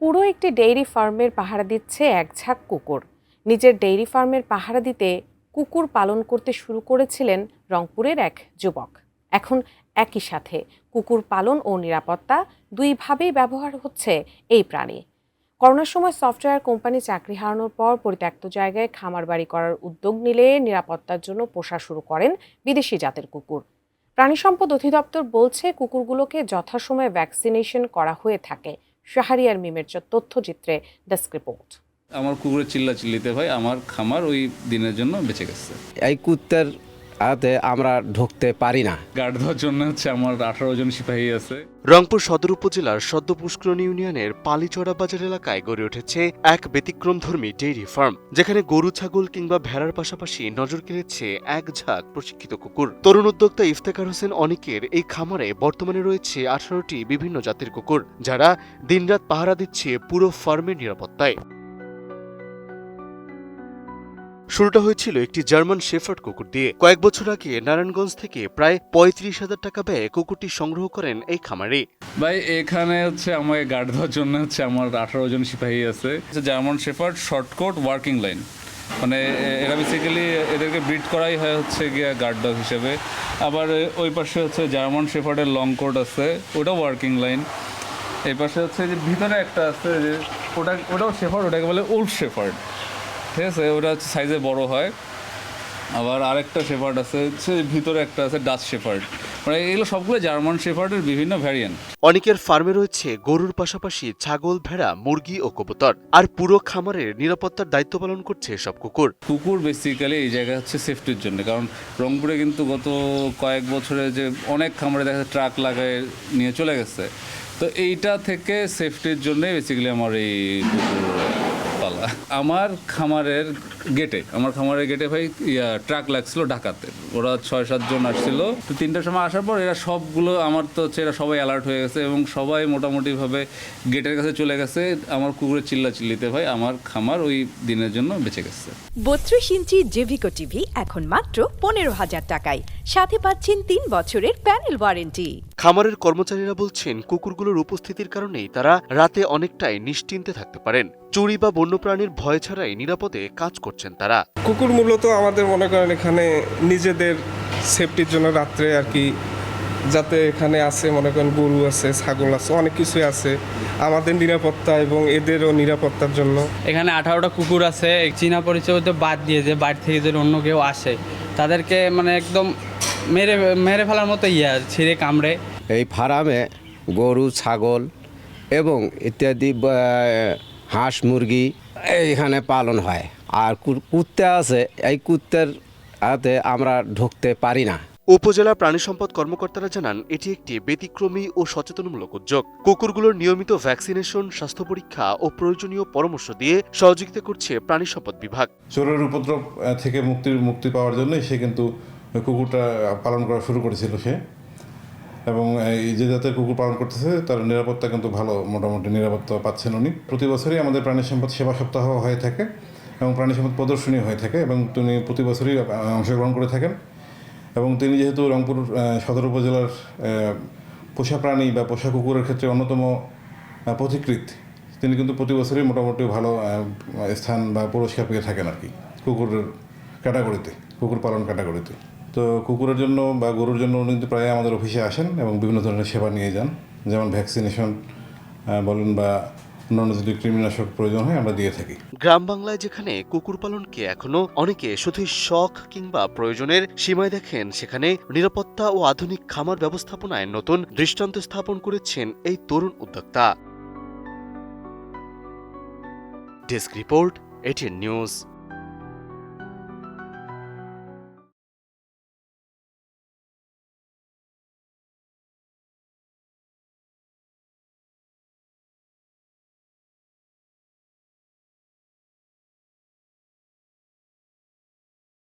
পুরো একটি ডেইরি ফার্মের পাহারা দিচ্ছে এক ঝাঁক কুকুর। নিজের ডেইরি ফার্মের পাহারা দিতে কুকুর পালন করতে শুরু করেছিলেন রংপুরের এক যুবক। এখন একই সাথে কুকুর পালন ও নিরাপত্তা দুইভাবেই ব্যবহার হচ্ছে এই প্রাণী। করোনার সময় সফটওয়্যার কোম্পানি চাকরি হারানোর পর পরিত্যক্ত জায়গায় খামার বাড়ি করার উদ্যোগ নিলে নিরাপত্তার জন্য পোষা শুরু করেন বিদেশি জাতের কুকুর। প্রাণী সম্পদ অধিদপ্তর বলছে কুকুরগুলোকে যথাসময়ে ভ্যাকসিনেশন করা হয়ে থাকে। শাহরিয়ার মিমের তথ্যচিত্রে ডেস্ক রিপোর্ট। আমার কুকুরের চিল্লাচিল্লিতে ভাই আমার খামার ওই দিনের জন্য বেঁচে গেছে। এই কুত্তার হাতে আমরা ঢুকতে পারি না। গার্ড দেওয়ার জন্য আমার 18 জন সিপাহী আছে। রংপুর সদর উপজেলার সদ্য পুষ্করণ ইউনিয়নের পালিচড়া বাজার এলাকায় গড়ে উঠেছে এক ব্যতিক্রমধর্মী ডেইরি ফার্ম, যেখানে গরু, ছাগল কিংবা ভেড়ার পাশাপাশি নজর কেড়েছে এক ঝাঁক প্রশিক্ষিত কুকুর। তরুণ উদ্যোক্তা ইফতেখার হোসেন অনিকের এই খামারে বর্তমানে রয়েছে 18টি বিভিন্ন জাতের কুকুর, যারা দিনরাত পাহারা দিচ্ছে পুরো ফার্মের নিরাপত্তায়। শুরুটা হয়েছিল একটি জার্মান শেফার্ড কুকুর দিয়ে। কয়েক বছর আগে নারায়ণগঞ্জ থেকে প্রায় 35,000 টাকা ব্যয়ে কুকুরটি সংগ্রহ করেন এই খামারে। ভাই এখানে আমাকে গার্ড দেওয়ার জন্য আমার 18 জন সিপাহী আছে। German shepherd shortcut working line, মানে এরা বেসিক্যালি এদেরকে ব্রিড করাই হয় গিয়া গার্ড ডগ হিসেবে। আবার ওই পাশে জার্মান শেফার্ডের লং কোট আছে, ওটাও ওয়ার্কিং লাইন। এই পাশে যে ভিতরে একটা আছে যে ওটাও শেফার্ড, ওটাকে বলে ওল্ড শেফার্ড, ঠিক আছে, ওটা সাইজে বড় হয়। আবার আরেকটা শেফার্ড আছে ভিতরে একটা আছে ডাচ শেফার্ড, মানে এগুলো সবগুলো জার্মান শেফার্ডের বিভিন্ন ভ্যারিয়েন্ট। অনেকের ফার্মে রয়েছে গরুর পাশাপাশি ছাগল, ভেড়া, মুরগি ও কবুতর। আর পুরো খামারের নিরাপত্তার দায়িত্ব পালন করছে এসব কুকুর বেসিক্যালি এই জায়গায় সেফটির জন্য, কারণ রংপুরে কিন্তু গত কয়েক বছরে যে অনেক খামারে দেখা যাচ্ছে ট্রাক লাগায় নিয়ে চলে গেছে। তো এইটা থেকে সেফটির জন্যই বেসিক্যালি আমার এই কুকুর পালা। আমার খামারের গেটে ভাই ট্রাক লাগছিল ঢাকাতে, ওরা 6-7 জন আসছিল। তো 3টার সময় আসার পর এরা সবগুলো আমার এরা সবাই অ্যালার্ট হয়ে গেছে এবং সবাই মোটামুটিভাবে গেটের কাছে চলে গেছে। আমার কুকুরের চিল্লাচিল্লিতে ভাই আমার খামার ওই দিনের জন্য বেঁচে গেছে। 32 ইঞ্চি জেভিকো টিভি এখন মাত্র 15,000 টাকায়, সাথে পাচ্ছেন 3 বছরের প্যানেল ওয়ারেন্টি। খামারের কর্মচারীরা বলছেন কুকুরগুলোর উপস্থিতির কারণেই তারা রাতে অনেকটাই নিশ্চিন্তে থাকতে পারেন। চুরি বা বন্যপ্রাণীর ভয় ছাড়াই নিরাপদে কাজ করছেন তারা। কুকুর মূলত আমাদের মনে করেন এখানে নিজেদের সেফটির জন্য রাত্রে আর কি, যাতে এখানে আছে মনে করেন গরু আছে, ছাগল আছে, অনেক কিছুই আছে আমাদের নিরাপত্তা এবং এদেরও নিরাপত্তার জন্য। এখানে 18টা কুকুর আছে। চীনা পরিচয় তো বাদ দিয়ে যে বাইরে থেকে যদি অন্য কেউ আসে তাদেরকে মানে একদম মেরে ফেলার মতো ছিঁড়ে কামড়ে। এই ফার্মে গরু, ছাগল এবং ইত্যাদি হাঁস, মুরগি এইখানে পালন হয়। আর কুত্তা আছে, এই কুত্তার হাতে আমরা ঢুকতে পারি না। উপজেলা প্রাণী সম্পদ কর্মকর্তারা জানান এটি একটি ব্যতিক্রমী ও সচেতনমূলক উদ্যোগ। কুকুরগুলোর নিয়মিত ভ্যাকসিনেশন, স্বাস্থ্য পরীক্ষা ও প্রয়োজনীয় পরামর্শ দিয়ে সহযোগিতা করছে প্রাণী সম্পদ বিভাগ। চোরের উপদ্রব থেকে মুক্তি পাওয়ার জন্য সে কিন্তু কুকুরটা পালন করা শুরু করেছিল সে, এবং এই যে জাতের কুকুর পালন করতেছে তার নিরাপত্তা কিন্তু ভালো, মোটামুটি নিরাপত্তা পাচ্ছেন উনি। প্রতি বছরই আমাদের প্রাণী সম্পদ সেবা সপ্তাহ হয়ে থাকে এবং প্রাণী সম্পদ প্রদর্শনী হয়ে থাকে, এবং তিনি প্রতি বছরই অংশগ্রহণ করে থাকেন। এবং তিনি যেহেতু রংপুর সদর উপজেলার পোষা প্রাণী বা পোষা কুকুরের ক্ষেত্রে অন্যতম পথিকৃৎ, তিনি কিন্তু প্রতি বছরই মোটামুটি ভালো স্থান বা পুরস্কার পেয়ে থাকেন আর কি কুকুরের ক্যাটাগরিতে, কুকুর পালন ক্যাটাগরিতে। তো কুকুরের জন্য বা গরুর জন্য উনি কিন্তু প্রায় আমাদের অফিসে আসেন এবং বিভিন্ন ধরনের সেবা নিয়ে যান, যেমন ভ্যাকসিনেশন বলুন বা অন্যান্য যদি কৃমিনাশক প্রয়োজন হয় আমরা দিয়ে থাকি। গ্রাম বাংলায় যেখানে কুকুর পালনকে এখনো অনেকে শুধু শখ কিংবা প্রয়োজনের সীমায় দেখেন, সেখানে নিরাপত্তা ও আধুনিক খামার ব্যবস্থাপনায় নতুন দৃষ্টান্ত স্থাপন করেছেন এই তরুণ উদ্যোক্তা। Desk report, ATN news.